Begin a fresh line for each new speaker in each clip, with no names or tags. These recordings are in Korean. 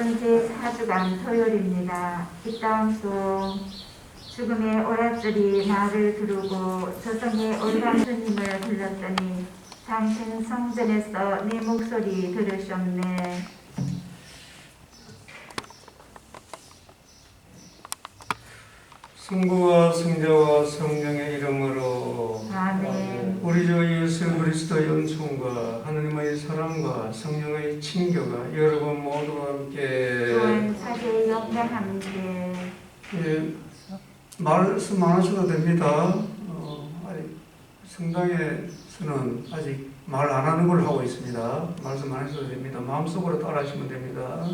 이것은 제4주간 토요일입니다. 이 땅송 죽음의 오랏줄이 나를 두르고 저성의 올라스님을 불렀더니 당신 성전에서 내 목소리 들으셨네.
성부와 성자와 성령의 이름으로
아멘.
우리 주 예수 그리스도의 은총과 하나님의 사랑과 성령의 친교가 여러분 모두와 함께
또한 사제의 영과 함께
말씀 안 하셔도 됩니다. 아직 성당에서는 아직 말 안 하는 걸 하고 있습니다. 말씀 안 하셔도 됩니다. 마음속으로 따라하시면 됩니다.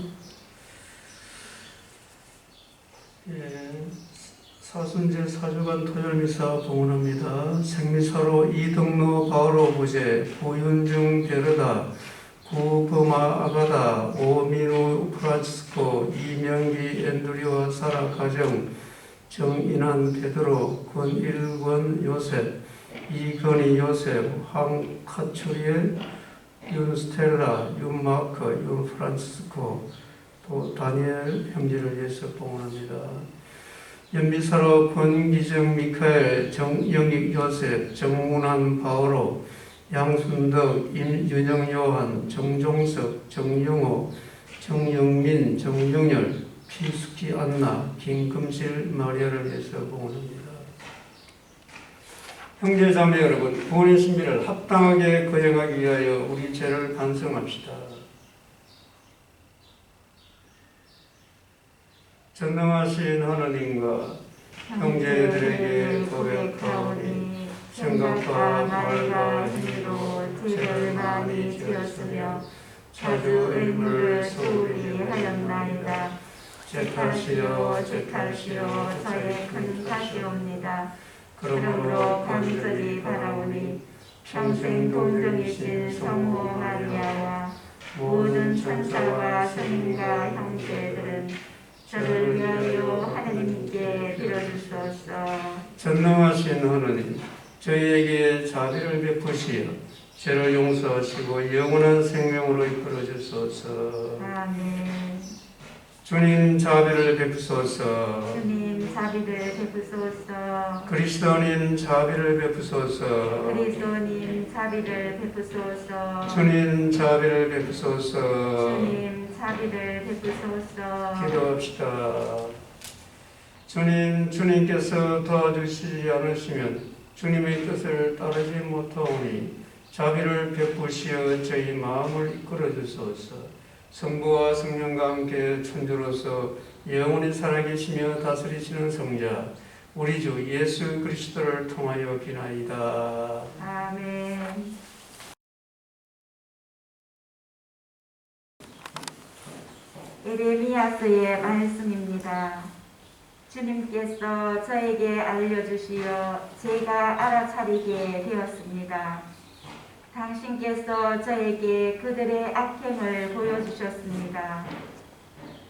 사순제 4주간 토요일미사 봉헌합니다. 생미사로 이덕로 바오로 부제, 구윤중 베르다, 구범아 아가다, 오민우 프란치스코, 이명기 앤드류와 사라 가정, 정인한 베드로, 권일권 요셉, 이건희 요셉, 황카츄리엘, 윤스텔라, 윤마크, 윤프란치스코, 또 다니엘 형제를 위해서 봉헌합니다. 연미사로 권기정 미카엘, 정영익 요셉, 정문환 바오로, 양순덕, 임윤영 요한, 정종석, 정용호, 정영민, 정용열, 피스키 안나, 김금실 마리아를 위해서 봉헌합니다. 형제자매 여러분, 구원의 신비를 합당하게 거행하기 위하여 우리 죄를 반성합시다. 전능하신 하나님과 형제들에게 고백하오니 생각과 말과 힘으로 죄를 많이 지었으며 자주 의무를 소홀히 하였나이다. 제 탓이요 저의 큰 탓이옵니다. 그러므로 간절히 바라오니 평생 동정이신 성모 마리아와 모든 천사와 성인과 형제들은 저를 위하여 하나님께 빌어주소서. 전능하신 하나님, 저희에게 자비를 베푸시어 죄를 용서하시고 영원한 생명으로 이끌어 주소서.
아멘.
주님 자비를 베푸소서.
주님 자비를 베푸소서.
그리스도님 자비를 베푸소서.
그리스도님 자비를 베푸소서.
주님 자비를 베푸소서.
주님 자비를 베푸소서.
기도합시다. 주님께서 도와주시지 않으시면 주님의 뜻을 따르지 못하오니 자비를 베푸시어 저희 마음을 이끌어 주소서. 성부와 성령과 함께 천주로서 영원히 살아계시며 다스리시는 성자 우리 주 예수 그리스도를 통하여 비나이다.
아멘. 에레미야서의 말씀입니다. 주님께서 저에게 알려주시어 제가 알아차리게 되었습니다. 당신께서 저에게 그들의 악행을 보여주셨습니다.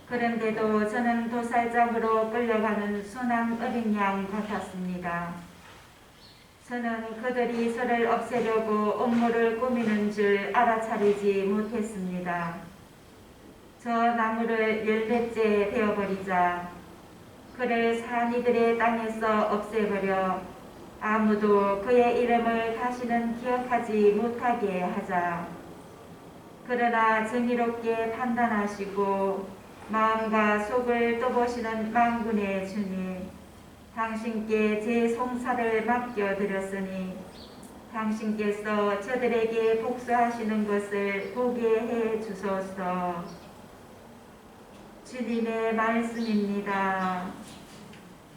그런데도 저는 도살장으로 끌려가는 순한 어린 양 같았습니다. 저는 그들이 저를 없애려고 음모를 꾸미는 줄 알아차리지 못했습니다. 저 나무를 열매째 베어버리자 그를 산이들의 땅에서 없애버려 아무도 그의 이름을 다시는 기억하지 못하게 하자. 그러나 정의롭게 판단하시고 마음과 속을 떠보시는 만군의 주님, 당신께 제 송사를 맡겨드렸으니 당신께서 저들에게 복수하시는 것을 보게 해 주소서. 주님의 말씀입니다.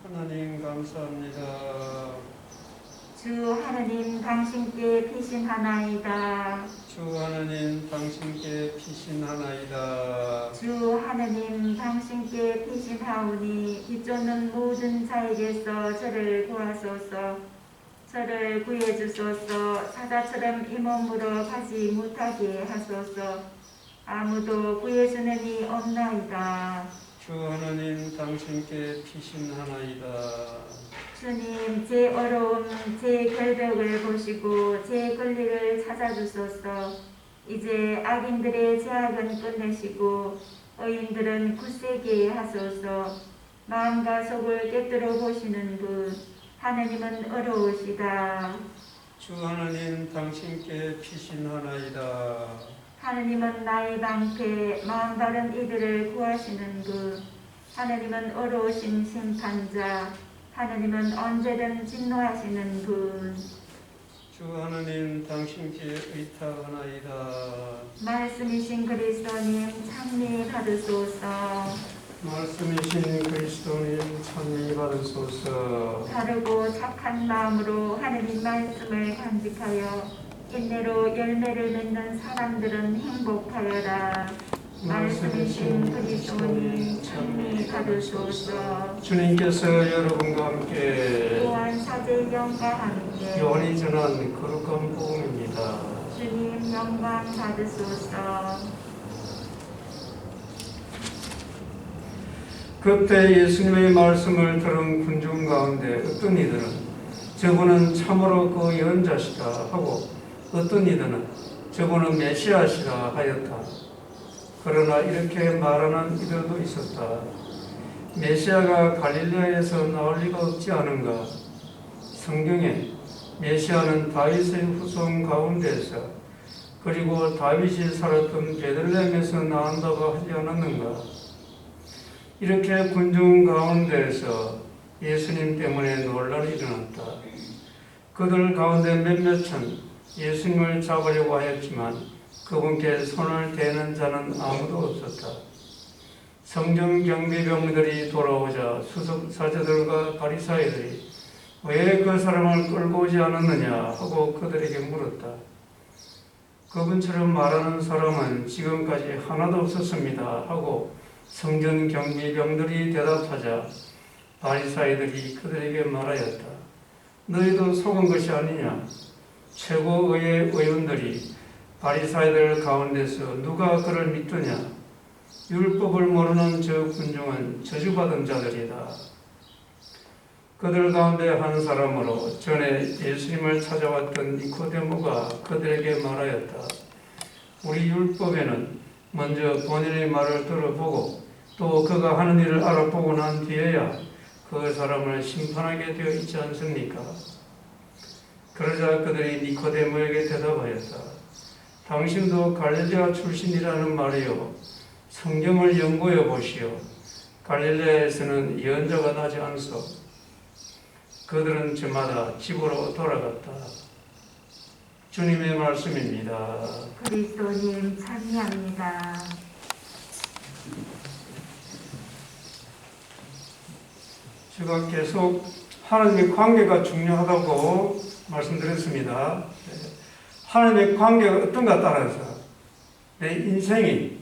하나님 감사합니다.
주 하느님 당신께 피신하나이다.
주 하나님 당신께 피신하나이다.
주 하느님 당신께 피신하오니 비쫓는 모든 자에게서 저를 구하소서. 저를 구해주소서. 사자처럼 이 몸으로 가지 못하게 하소서. 아무도 구해주는 이 없나이다.
주 하나님 당신께 피신하나이다.
주님, 제 어려움, 제 결벽을 보시고 제 권리를 찾아주소서. 이제 악인들의 제약은 끝내시고 의인들은 굳세게 하소서. 마음과 속을 꿰뚫어 보시는 분 하느님은 어려우시다.
주 하나님 당신께 피신하나이다.
하느님은 나의 방패 마음 바른 이들을 구하시는 분 하느님은 어려우신 심판자. 하느님은 언제든 진노하시는 분.
주 하나님 당신께 의탁하나이다.
말씀이신 그리스도님 찬미 받으소서.
말씀이신 그리스도님 찬미 받으소서.
바르고 착한 마음으로 하느님 말씀을 간직하여 인내로 열매를 맺는 사람들은 행복하여라. 말씀이신 그리스도님 찬미 받으소서.
주님께서 여러분과 함께
또한 사제의 영과 함께
요한이 전한 거룩한 복음입니다.
주님 영광 받으소서.
그때 예수님의 말씀을 들은 군중 가운데 어떤 이들은 저분은 참으로 그 예언자시다 하고 어떤 이들은 저분은 메시아시다 하였다. 그러나 이렇게 말하는 이들도 있었다. 메시아가 갈릴레아에서 나올 리가 없지 않은가? 성경에 메시아는 다윗의 후손 가운데서 그리고 다윗이 살았던 베들레헴에서 나온다고 하지 않았는가? 이렇게 군중 가운데에서 예수님 때문에 논란이 일어났다. 그들 가운데 몇몇은 예수님을 잡으려고 하였지만 그분께 손을 대는 자는 아무도 없었다. 성전 경비병들이 돌아오자 수석사제들과 바리사이들이 왜 그 사람을 끌고 오지 않았느냐 하고 그들에게 물었다. 그분처럼 말하는 사람은 지금까지 하나도 없었습니다 하고 성전 경비병들이 대답하자 바리사이들이 그들에게 말하였다. 너희도 속은 것이 아니냐? 최고의 의원들이 바리사이들 가운데서 누가 그를 믿더냐? 율법을 모르는 저 군중은 저주받은 자들이다. 그들 가운데 한 사람으로 전에 예수님을 찾아왔던 니코데모가 그들에게 말하였다. 우리 율법에는 먼저 본인의 말을 들어보고 또 그가 하는 일을 알아보고 난 뒤에야 그 사람을 심판하게 되어 있지 않습니까? 그러자 그들이 니코데모에게 대답하였다. 당신도 갈릴레아 출신이라는 말이요. 성경을 연구해 보시오. 갈릴레아에서는 예언자가 나지 않소. 그들은 저마다 집으로 돌아갔다. 주님의 말씀입니다.
그리스도님 찬미합니다.
제가 계속 하나님의 관계가 중요하다고 말씀드렸습니다. 하나님의 관계가 어떤가 따라서 내 인생이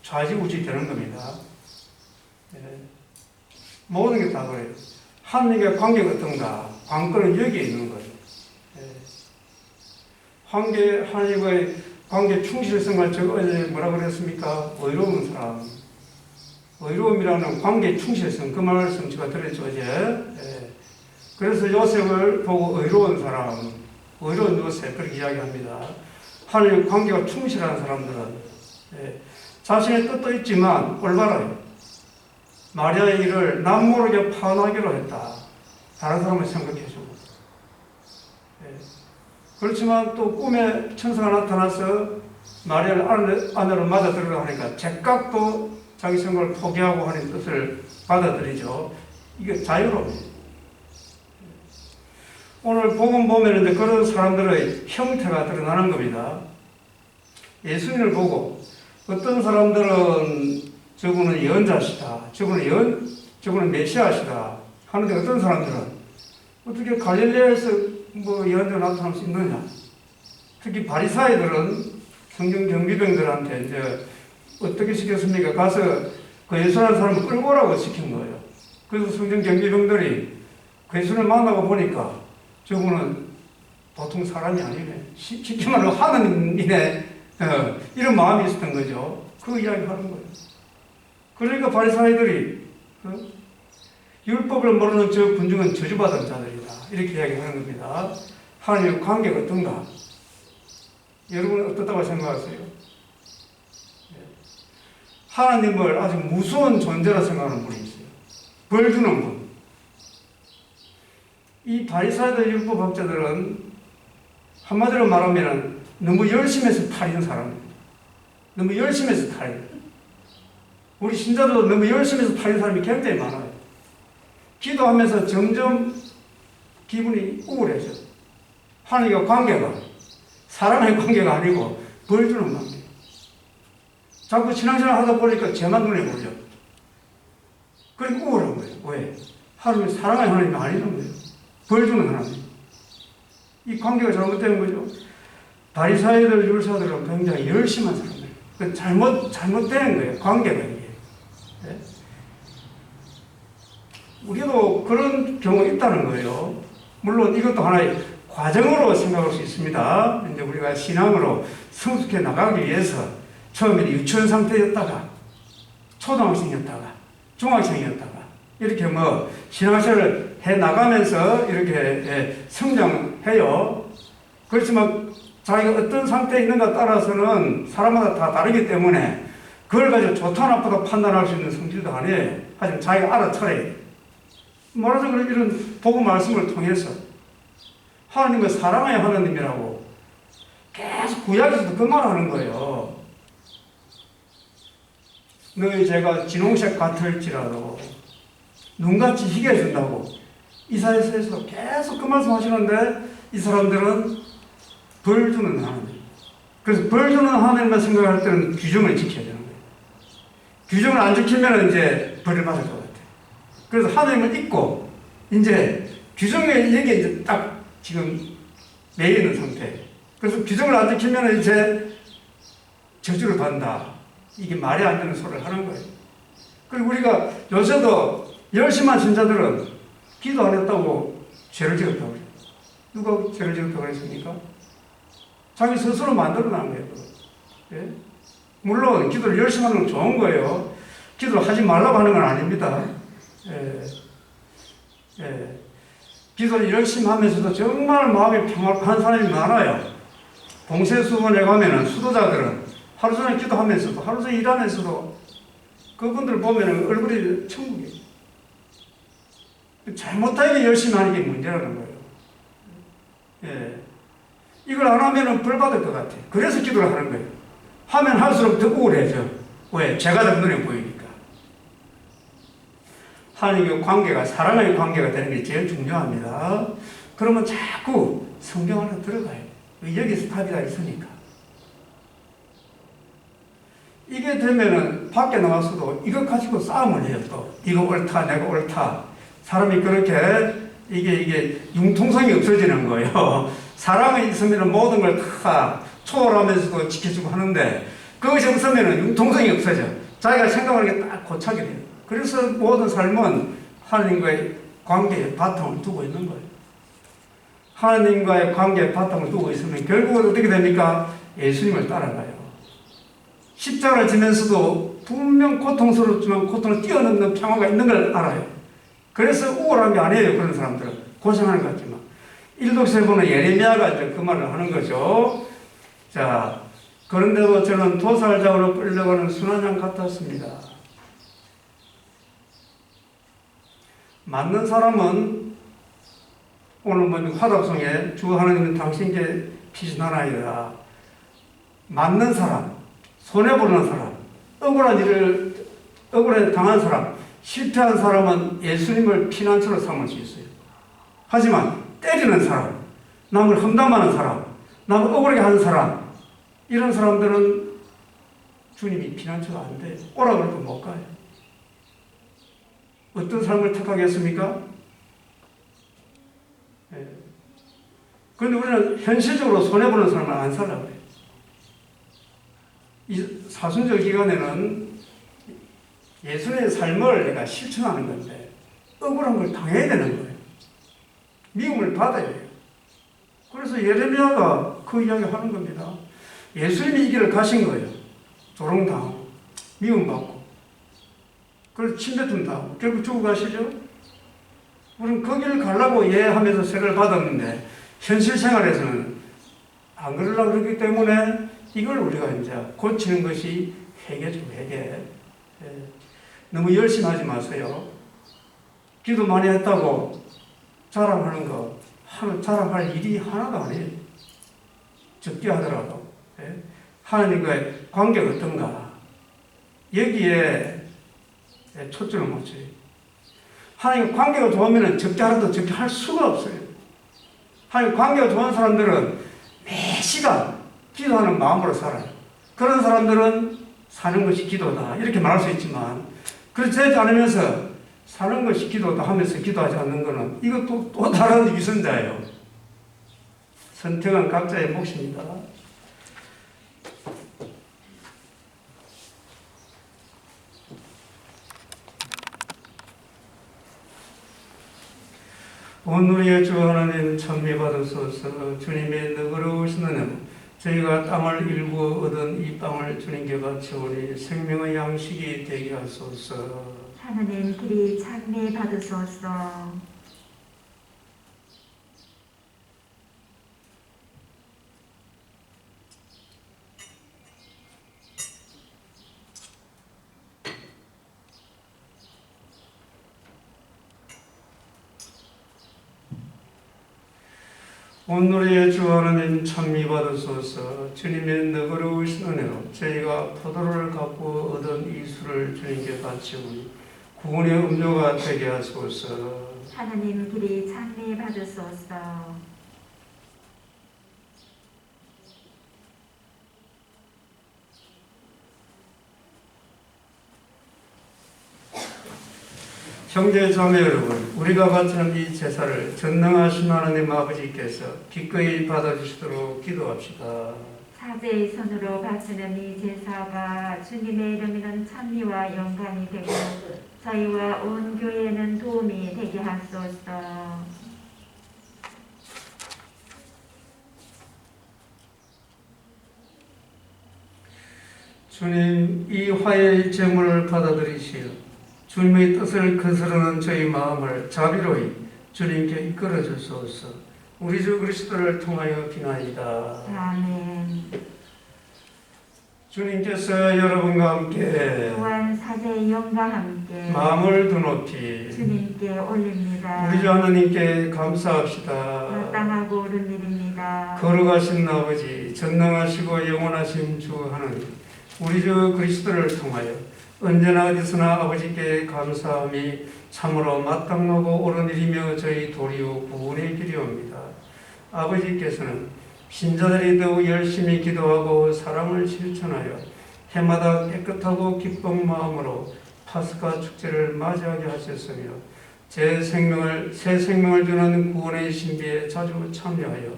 좌지우지 되는 겁니다. 모든 게 다 그래요. 하나님과 관계가 어떤가? 관건은 여기에 있는 거예요. 하나님과의 관계 충실성을 제가 어제 뭐라 그랬습니까? 의로운 사람. 의로움이라는 관계 충실성, 그 말씀 제가 드렸죠, 어제. 그래서 요셉을 보고 의로운 사람, 의로운 요셉, 그렇게 이야기합니다. 하나님의 관계가 충실한 사람들은 자신의 뜻도 있지만 올바라요. 마리아의 일을 남 모르게 파혼하기로 했다. 다른 사람을 생각해주고. 그렇지만 또 꿈에 천사가 나타나서 마리아를 아내로 맞아들으려 하니까 즉각 또 자기 생각을 포기하고 하는 뜻을 받아들이죠. 이게 자유로워요. 오늘 복음 보면 이제 그런 사람들의 형태가 드러나는 겁니다. 예수님을 보고 어떤 사람들은 저분은 예언자시다. 저분은 메시아시다. 하는데 어떤 사람들은 어떻게 갈릴레아에서 예언자 나타날 수 있느냐? 특히 바리사이들은 성경 경비병들한테 이제 어떻게 시켰습니까? 가서 그 예수라는 사람을 끌고 오라고 시킨 거예요. 그래서 성경 경비병들이 그 예수를 만나고 보니까 저분은 보통 사람이 아니네. 쉽게 말하면 하느님이네. 이런 마음이 있었던 거죠. 그 이야기 하는 거예요. 그러니까 바리사이들이 율법을 모르는 저 군중은 저주받은 자들이다. 이렇게 이야기하는 겁니다. 하나님의 관계가 어떤가? 여러분은 어떻다고 생각하세요? 하나님을 아주 무서운 존재라 생각하는 분이 있어요. 벌 주는 분. 이 바리사이들 율법학자들은 한마디로 말하면 너무 열심히 해서 탈인 사람입니다. 너무 열심히 해서 탈인. 우리 신자도 너무 열심히 해서 탈인 사람이 굉장히 많아요. 기도하면서 점점 기분이 우울해져. 하나님과 관계가 사람의 관계가 아니고 벌 주는 관계. 자꾸 신앙생활 하다 보니까 죄만 눈에 보죠. 그러니까 우울한 거예요. 왜? 하나님이 사랑하는 하나님이 아니란 거예요. 벌 주는 하나님. 이 관계가 잘못된 거죠. 바리사이들, 율사들은 굉장히 열심한 사람들. 잘못된 거예요. 관계가 이게. 네? 우리도 그런 경우가 있다는 거예요. 물론 이것도 하나의 과정으로 생각할 수 있습니다. 이제 우리가 신앙으로 성숙해 나가기 위해서 처음에는 유치원 상태였다가 초등학생이었다가 중학생이었다가 이렇게 신앙생활을 해 나가면서 이렇게 성장해요. 그렇지만 자기가 어떤 상태에 있는가 따라서는 사람마다 다 다르기 때문에 그걸 가지고 좋다 나쁘다 판단할 수 있는 성질도 아니에요. 하지만 자기가 알아차려야 돼요. 말하자면 이런 복음 말씀을 통해서 하나님을 사랑해야 하나님이라고 계속 구약에서도 그 말을 하는 거예요. 너희 제가 진홍색 같을지라도 눈같이 희게 해준다고 이사야서에서 계속 그 말씀 하시는데 이 사람들은 벌 주는 하나님. 그래서 벌 주는 하나님만 생각할 때는 규정을 지켜야 되는 거예요. 규정을 안 지키면 이제 벌을 받을 것 같아요. 그래서 하나님을 잊고 이제 규정에 이게 이제 딱 지금 매여 있는 상태. 그래서 규정을 안 지키면 이제 저주를 받는다. 이게 말이 안 되는 소리를 하는 거예요. 그리고 우리가 요새도 열심한 신자들은 기도 안 했다고 죄를 지었다고 그래요. 누가 죄를 지었다고 그랬습니까? 자기 스스로 만들어낸 거예요. 예? 물론 기도를 열심히 하는 건 좋은 거예요. 기도를 하지 말라고 하는 건 아닙니다. 기도를 열심히 하면서도 정말 마음이 평안한 사람이 많아요. 봉쇄수원에 가면은 수도자들은 하루 종일 기도하면서도 하루 종일 일하면서도 그분들 보면은 얼굴이 천국이에요. 잘못하게 열심히 하는 게 문제라는 거예요. 이걸 안 하면은 벌 받을 것 같아. 그래서 기도를 하는 거예요. 하면 할수록 더 우울해져. 왜? 죄가 더 눈에 보이니까. 하나님의 관계가 사랑의 관계가 되는 게 제일 중요합니다. 그러면 자꾸 성경 안에 들어가요. 여기서 답이 다 있으니까. 이게 되면은 밖에 나와서도 이거 가지고 싸움을 해요. 또 이거 옳다 내가 옳다. 사람이 그렇게 이게 융통성이 없어지는 거예요. 사랑이 있으면 모든 걸 다 초월하면서도 지켜주고 하는데 그것이 없으면 융통성이 없어져. 자기가 생각하는 게 딱 고착이 돼요. 그래서 모든 삶은 하나님과의 관계에 바탕을 두고 있는 거예요. 하나님과의 관계에 바탕을 두고 있으면 결국은 어떻게 됩니까? 예수님을 따라가요. 십자가를 지면서도 분명 고통스럽지만 고통을 뛰어넘는 평화가 있는 걸 알아요. 그래서 우울한 게 아니에요. 그런 사람들은 고생하는 것 같지만 일독서에 보면 예레미야가 이제 그 말을 하는 거죠. 자, 그런데도 저는 도살장으로 끌려가는 순한 양 같았습니다. 맞는 사람은 오늘 화답송에 주 하나님은 당신께 피신하나이다. 맞는 사람, 손해보는 사람, 억울에 당한 사람, 실패한 사람은 예수님을 피난처로 삼을 수 있어요. 하지만 때리는 사람, 남을 험담하는 사람, 남을 억울하게 하는 사람, 이런 사람들은 주님이 피난처가 안 돼요. 오라 그래도 못 가요. 어떤 삶을 택하겠습니까? 그런데 우리는 현실적으로 손해보는 사람을 안 살라고 해요. 이 사순절 기간에는 예수님의 삶을 내가 실천하는 건데 억울한 걸 당해야 되는 거예요. 미움을 받아야 해요. 그래서 예레미야가 그 이야기 하는 겁니다. 예수님이 이 길을 가신 거예요. 조롱당하고 미움받고 그래서 침뱉음 당하고 결국 죽어 가시죠. 우리는 그 길을 가려고 예하면서 세례를 받았는데 현실 생활에서는 안 그러려고 그러기 때문에 이걸 우리가 이제 고치는 것이 회개죠. 회개. 예. 너무 열심히 하지 마세요. 기도 많이 했다고 자랑하는 거, 자랑할 일이 하나도 아니에요. 적게 하더라도. 예. 하나님과의 관계가 어떤가? 여기에 초점을 맞춰요. 하나님과 관계가 좋으면 적게 하라도 적게 할 수가 없어요. 하나님 관계가 좋은 사람들은 매 시간 기도하는 마음으로 살아요. 그런 사람들은 사는 것이 기도다 이렇게 말할 수 있지만 그렇지 않으면서 사는 것이 기도다 하면서 기도하지 않는 것은 이것도 또 다른 위선자예요. 선택은 각자의 몫입니다. 오늘의 주 하나님 찬미받으소서. 주님의 너그러우신 은혜로 저희가 땅을 일구어 얻은 이 빵을 주님께 바치오니 생명의 양식이 되게 하소서.
하나님 그리 찬미 받으소서.
오늘의 주 하나님 찬미 받으소서. 주님의 너그러우신 은혜로 저희가 포도를 갖고 얻은 이 술을 주님께 바치오니 구원의 음료가 되게 하소서.
하나님 그리 찬미 받으소서.
형제 자매 여러분, 우리가 바치는 이 제사를 전능하신 하나님 아버지께서 기꺼이 받아주시도록 기도합시다.
사제의 손으로 바치는 이 제사가 주님의 이름에는 찬미와 영광이 되고 저희와 온 교회에는 도움이 되게 하소서.
주님, 이 화해의 제물을 받아들이시어 주님의 뜻을 거스르는 저희 마음을 자비로이 주님께 이끌어 주소서. 우리 주 그리스도를 통하여 비나이다.
아멘.
주님께서 여러분과 함께
또한 사제의 영과 함께
마음을 드높이
주님께 올립니다.
우리 주 하나님께 감사합시다.
마땅하고 옳은 일입니다.
거룩하신 아버지, 전능하시고 영원하신 주 하나님, 우리 주 그리스도를 통하여 언제나 어디서나 아버지께 감사함이 참으로 마땅하고 옳은 일이며 저희 도리요 구원의 길이옵니다. 아버지께서는 신자들이 더욱 열심히 기도하고 사랑을 실천하여 해마다 깨끗하고 기쁜 마음으로 파스카 축제를 맞이하게 하셨으며 새 생명을 주는 구원의 신비에 자주 참여하여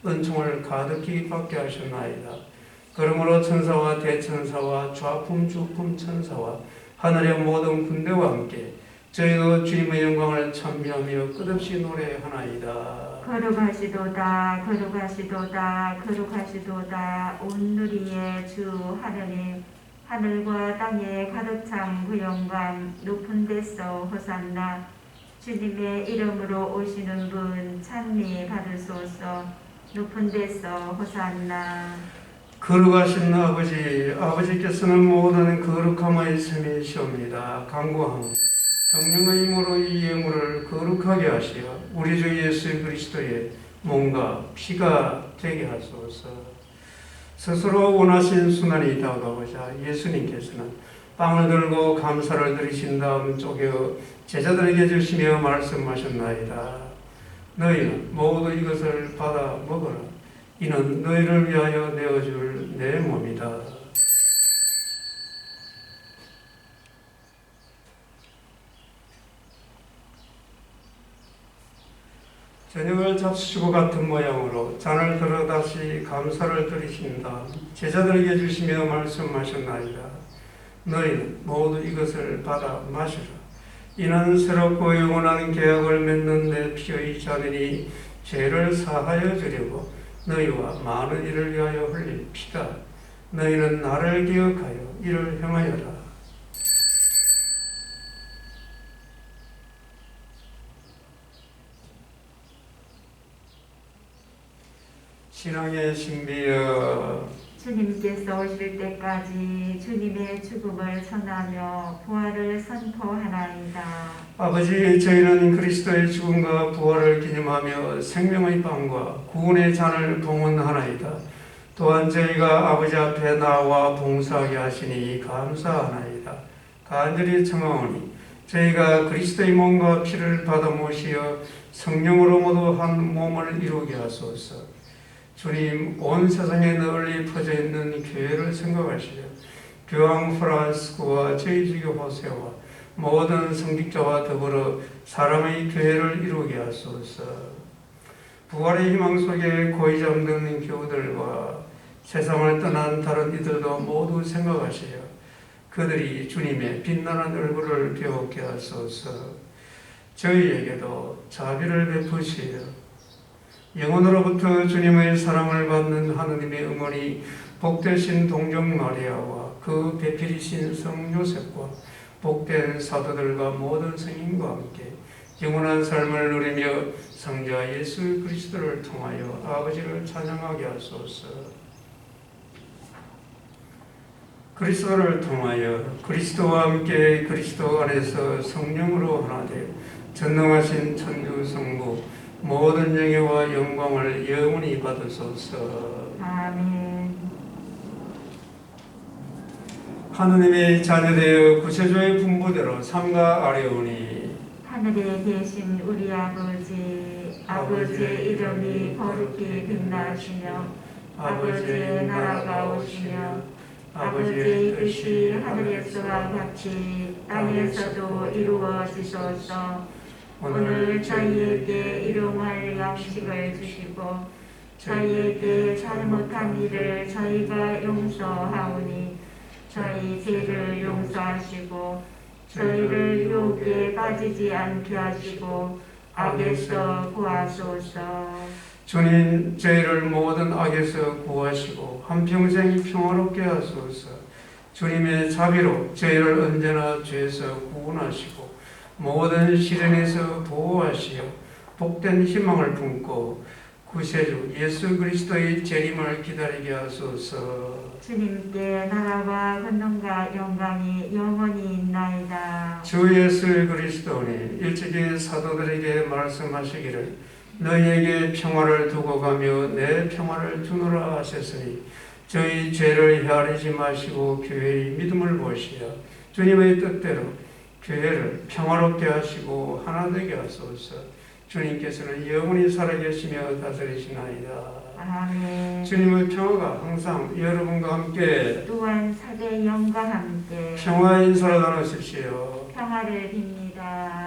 은총을 가득히 받게 하셨나이다. 그러므로 천사와 대천사와 좌품 주품 천사와 하늘의 모든 군대와 함께 저희도 주님의 영광을 찬미하며 끝없이 노래하나이다.
거룩하시도다 거룩하시도다 거룩하시도다 온 누리의 주 하느님, 하늘과 땅에 가득 찬 그 영광 높은 데서 호산나. 주님의 이름으로 오시는 분 찬미 받으소서. 높은 데서 호산나.
거룩하신 아버지, 아버지께서는 모든 거룩함의 셈이시옵니다. 간구함 성령의 힘으로 이 예물을 거룩하게 하시어 우리 주 예수 그리스도의 몸과 피가 되게 하소서. 스스로 원하신 순간이 다가오자 예수님께서는 빵을 들고 감사를 드리신 다음 쪼개어 제자들에게 주시며 말씀하셨나이다. 너희는 모두 이것을 받아 먹어라. 이는 너희를 위하여 내어줄 내 몸이다. 저녁을 잡수시고 같은 모양으로 잔을 들어 다시 감사를 드리신 다음 제자들에게 주시며 말씀하셨나이다. 너희는 모두 이것을 받아 마시라. 이는 새롭고 영원한 계약을 맺는 내 피의 잔이니 죄를 사하여 주려고 너희와 많은 이를 위하여 흘릴 피다. 너희는 나를 기억하여 이를 행하여라. 신앙의 신비여
주님께서 오실 때까지 주님의 죽음을 전하며 부활을 선포하나이다.
아버지, 저희는 그리스도의 죽음과 부활을 기념하며 생명의 빵과 구원의 잔을 봉헌하나이다. 또한 저희가 아버지 앞에 나와 봉사하게 하시니 감사하나이다. 간절히 청하오니 저희가 그리스도의 몸과 피를 받아 모시어 성령으로 모두 한 몸을 이루게 하소서. 주님, 온 세상에 널리 퍼져 있는 교회를 생각하시며 교황 프란스코와 저희 주교 호세와 모든 성직자와 더불어 사람의 교회를 이루게 하소서. 부활의 희망 속에 고이 잠드는 교우들과 세상을 떠난 다른 이들도 모두 생각하시어 그들이 주님의 빛나는 얼굴을 배우게 하소서. 저희에게도 자비를 베푸시어 영혼으로부터 주님의 사랑을 받는 하느님의 응원이 복되신 동정 마리아와 그 배필이신 성 요셉과 복된 사도들과 모든 성인과 함께 영원한 삶을 누리며 성자 예수 그리스도를 통하여 아버지를 찬양하게 하소서. 그리스도를 통하여 그리스도와 함께 그리스도 안에서 성령으로 하나 되어 전능하신 천주 성부 모든 영예와 영광을 영원히 받으소서.
아멘.
하느님의 자녀되어 구세주의 분부대로 삼가 아뢰오니
하늘에 계신 우리 아버지, 아버지의 이름이 거룩히 빛나시며 아버지의 나라가 오시며 아버지의 뜻이 하늘에서와 같이 땅에서도 이루어지소서. 오늘 저희에게 일용할 양식을 주시고 저희에게 잘못한 일을 저희가 용서하오니 저희 죄를 용서하시고 저희를 유혹에 빠지지 않게 하시고 악에서 구하소서.
주님, 저희를 모든 악에서 구하시고 한평생 평화롭게 하소서. 주님의 자비로 저희를 언제나 죄에서 구원하시고 모든 시련에서 보호하시어 복된 희망을 품고 구세주 예수 그리스도의 재림을 기다리게 하소서.
주님께 나라와 권능과 영광이 영원히 있나이다.
주 예수 그리스도니 일찍이 사도들에게 말씀하시기를 너희에게 평화를 두고 가며 내 평화를 주노라 하셨으니 저희 죄를 헤아리지 마시고 교회의 믿음을 보시어 주님의 뜻대로 교회를 평화롭게 하시고 하나 되게 하소서. 주님께서는 영원히 살아계시며 다스리시나이다.
아멘.
주님의 평화가 항상 여러분과 함께
또한 사대 영과 함께
평화의 인사를 나누십시오.
평화를 빕니다.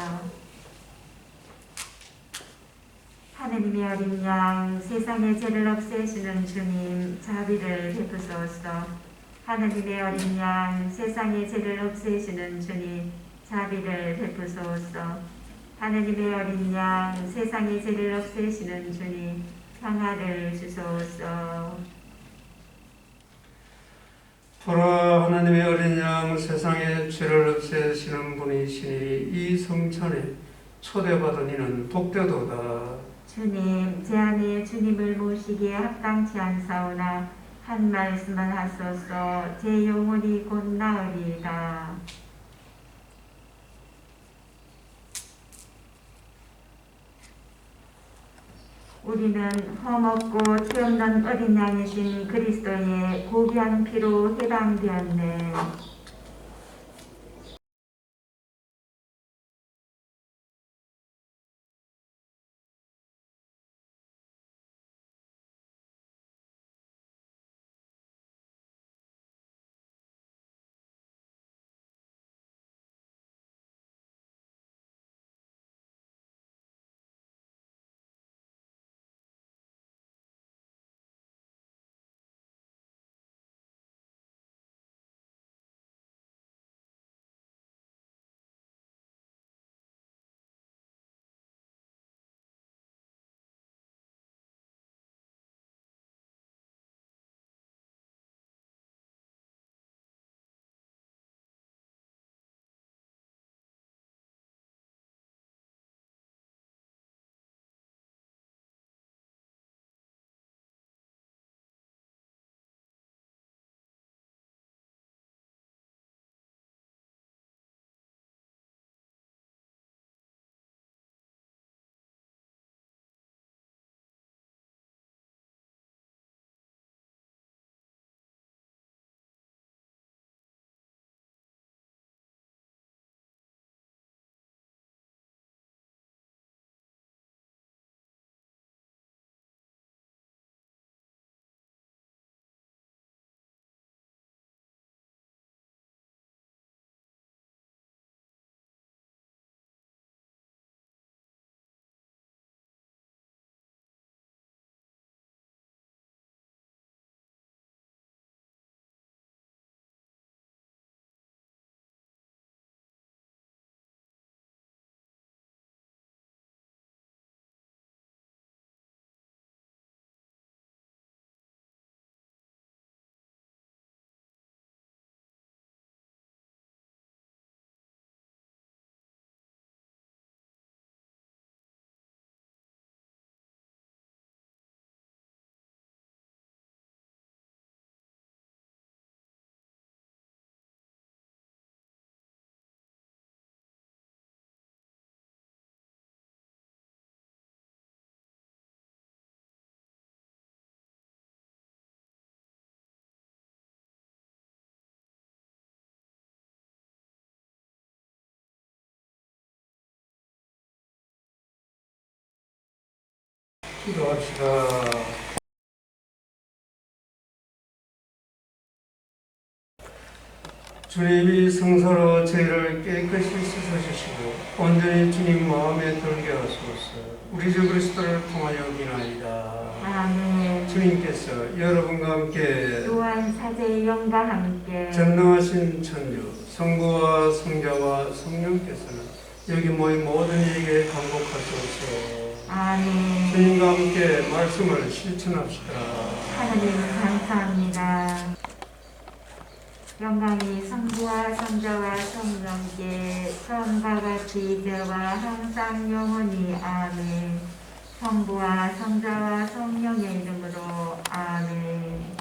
하느님의 어린 양, 세상의 죄를 없애시는 주님, 자비를 베푸소서. 하느님의 어린 양, 세상의 죄를 없애시는 주님, 자비를 베푸소서. 하느님의 어린 양, 세상의 죄를 없애시는 주님, 평화를 주소서.
보라, 하나님의 어린 양, 세상의 죄를 없애시는 분이시니 이 성찬에 초대받은 이는 복되도다.
주님, 제 안에 주님을 모시기에 합당치 않사오나 한 말씀만 하소서. 제 영혼이 곧 나으리이다. 우리는 험없고 티 없는 어린 양이신 그리스도의 고귀한 피로 해방되었네.
기도합시다. 주님이 성사로 저희를 깨끗이 씻어주시고 온전히 주님 마음에 들게 하소서. 우리 주 그리스도를 통하여 비나이다.
아멘.
주님께서 여러분과 함께
또한 사제의 영과 함께
전능하신 천주 성부와 성자와 성령께서는 여기 모인 모든 이에게 강복하소서.
아멘.
주님과 함께 말씀을 실천합시다.
하나님 감사합니다. 영광이 성부와 성자와 성령께 처음과 같이 이제와 항상 영원히 아멘. 성부와 성자와 성령의 이름으로 아멘.